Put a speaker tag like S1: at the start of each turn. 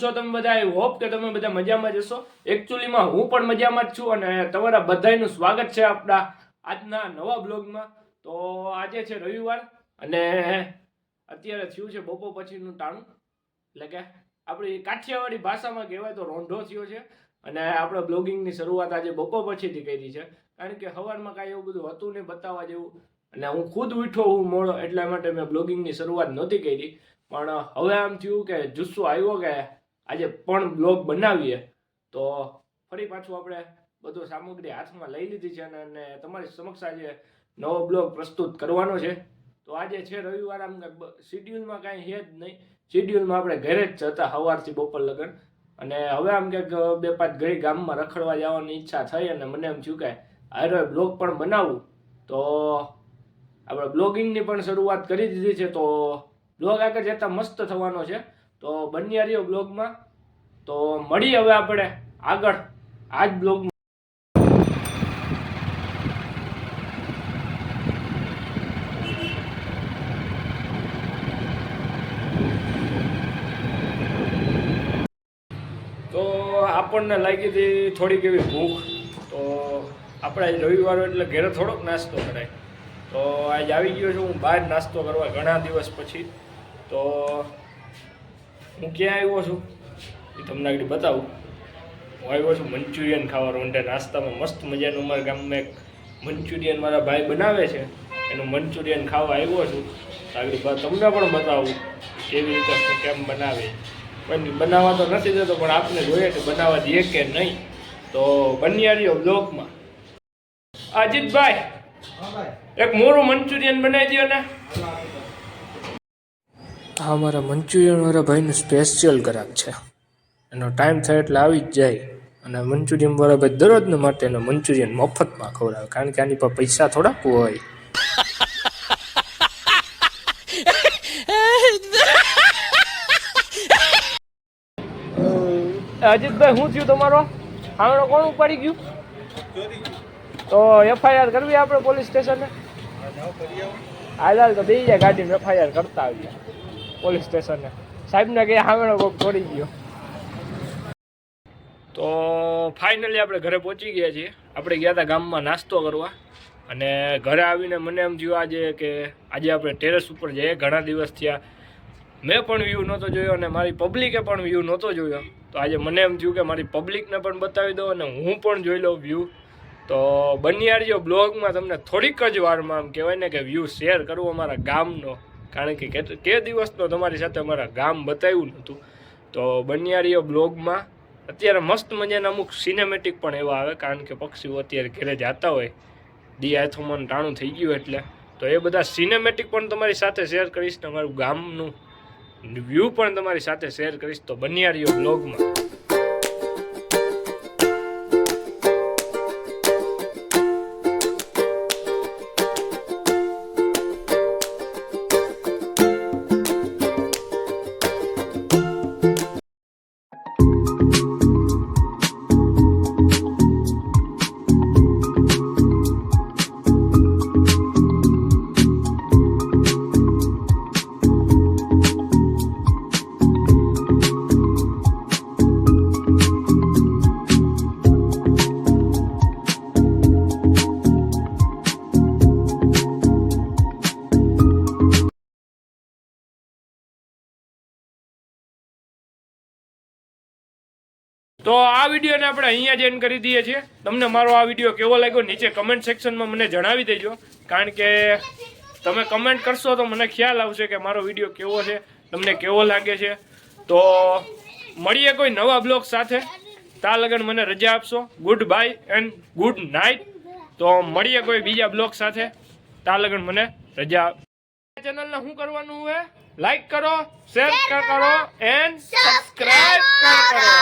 S1: છો તમે બધા? આઈ હોપ કે તમે બધા મજામાં જ હશો. એકચ્યુઅલીમાં હું પણ મજામાં જ છું અને તમારા બધાનું સ્વાગત છે આપણા આજના નવા બ્લોગમાં. તો આજે છે રવિવાર અને અત્યારે થયું છે બપોર પછીનું ટાણું, એટલે કે આપણી કાઠિયાવાડી ભાષામાં કહેવાય તો રોંઢો થયો છે. અને આપણે બ્લોગિંગની શરૂઆત આજે બપોર પછીથી કરી છે, કારણ કે સવારમાં કાંઈ એવું બધું હતું નહીં બતાવવા જેવું, અને હું ખુદ ઉઠ્યો હું મોડો, એટલા માટે મેં બ્લોગિંગની શરૂઆત નહોતી કરી. પણ હવે આમ થયું કે જુસ્સો આવ્યો કે આજે પણ બ્લોગ બનાવીએ, તો ફરી પાછું આપણે બધું સામગ્રી હાથમાં લઈ લીધી છે અને તમારી સમક્ષ આજે નવો બ્લોગ પ્રસ્તુત કરવાનો છે. તો આજે છે રવિવાર, આમ શિડ્યુલમાં કાંઈ છે જ નહીં. શિડ્યુલમાં આપણે ઘરે જ જતા સવારથી બપોર લગન, અને હવે આમ કંઈક 2-5 ઘડી ગામમાં રખડવા જવાની ઈચ્છા થઈ અને મને એમ થયું કે આરો બ્લોગ પણ બનાવું, તો આપણે બ્લોગિંગની પણ શરૂઆત કરી દીધી છે. તો બ્લોગ આગળ જતા મસ્ત થવાનો છે, તો બન્યા રહ્યો બ્લોગમાં. તો મળીએ હવે આપણે આગળ આજ બ્લોગમાં. તો આપણને લાગી હતી થોડીક એવી ભૂખ, તો આપણે આજ રવિવાર એટલે ઘરે થોડોક નાસ્તો કરાય. તો આજ આવી ગયો છું હું બહાર નાસ્તો કરવા ઘણા દિવસ પછી. તો હું ક્યાં આવ્યો છું એ તમને આગળ બતાવું. હું આવ્યો છું મંચુરિયન ખાવા રોંઢે. નાસ્તામાં મસ્ત મજાનું અમારા ગામમાં એક મંચુરિયન મારા ભાઈ બનાવે છે, એનું મંચુરિયન ખાવા આવ્યો છું. આગળ તમને પણ બતાવું કેવી રીતે કેમ બનાવે. પણ બનાવવા તો નથી દેતો, પણ આપને જોઈએ કે બનાવવા દે કે નહીં. તો બન્યા રહ્યો બ્લોગમાં. અજીતભાઈ, એક મોરું મંચુરિયન બનાવી દો ને.
S2: આ અમારા મંચુરિયન વાળા ભાઈનું સ્પેશિયલ ગ્રાહક છે. એનો ટાઈમ થાય એટલે આવી જ જાય, અને મંચુરિયન વાળા ભાઈ દરરોજને માટે એનો મંચુરિયન મફતમાં ખવડાવે, કારણ કે આની પર પૈસા થોડાક હોય.
S1: અજીતભાઈ, શું થયું તમારો? આંગણો કોણ ઉપાડી ગયું? તો એફઆઈઆર કરવી આપણે પોલીસ સ્ટેશને? હાલ તો બે જાય ગાડીમાં એફઆઈઆર કરતા આવીએ પોલીસ સ્ટેશને. સાહેબને કહે આંગણો કોક છોડી ગયો. તો ફાઇનલી આપણે ઘરે પહોંચી ગયા છીએ. આપણે ગયા હતા ગામમાં નાસ્તો કરવા, અને ઘરે આવીને મને એમ થયું આજે કે આજે આપણે ટેરેસ ઉપર જઈએ. ઘણા દિવસ થયા મેં પણ વ્યૂ નહોતો જોયો અને મારી પબ્લિકે પણ વ્યૂ નહોતો જોયો. તો આજે મને એમ થયું કે મારી પબ્લિકને પણ બતાવી દઉં અને હું પણ જોઈ લઉં વ્યૂ. તો બન્યા રહ્યો બ્લોગમાં. તમને થોડીક જ વારમાં આમ કહેવાય ને કે વ્યૂ શેર કરવો અમારા ગામનો, કારણ કે કે દિવસનો તમારી સાથે અમારા ગામ બતાવ્યું નહોતું. તો બન્યા રહ્યો બ્લોગમાં. અત્યારે મસ્ત મજાના અમુક સિનેમેટિક પણ એવા આવે, કારણ કે પક્ષીઓ અત્યારે ઘરે જતા હોય, ડીઆથોમન ટાણું થઈ ગયું એટલે. તો એ બધા સિનેમેટિક પણ તમારી સાથે શેર કરીશ, તમારું ગામનું વ્યૂ પણ તમારી સાથે શેર કરીશ. તો બન્યા રહ્યો બ્લોગમાં. તો આ વિડીયોને આપણે અહીંયા જ એન્ડ કરી દઈએ છીએ. તમને મારો આ વિડીયો કેવો લાગ્યો નીચે કમેન્ટ સેક્શનમાં મને જણાવી દેજો, કારણ કે તમે કમેન્ટ કરશો તો મને ખ્યાલ આવશે કે મારો વિડીયો કેવો છે, તમને કેવો લાગે છે. તો મળીએ કોઈ નવા બ્લોગ સાથે. તા લગન મને રજા આપશો. Good bye and good night. તો મળીએ કોઈ બીજા બ્લોગ સાથે. તા લગન મને રજા. ચેનલને શું કરવાનું હોય? લાઈક કરો, શેર કરો એન્ડ સબસ્ક્રાઇબ કરો.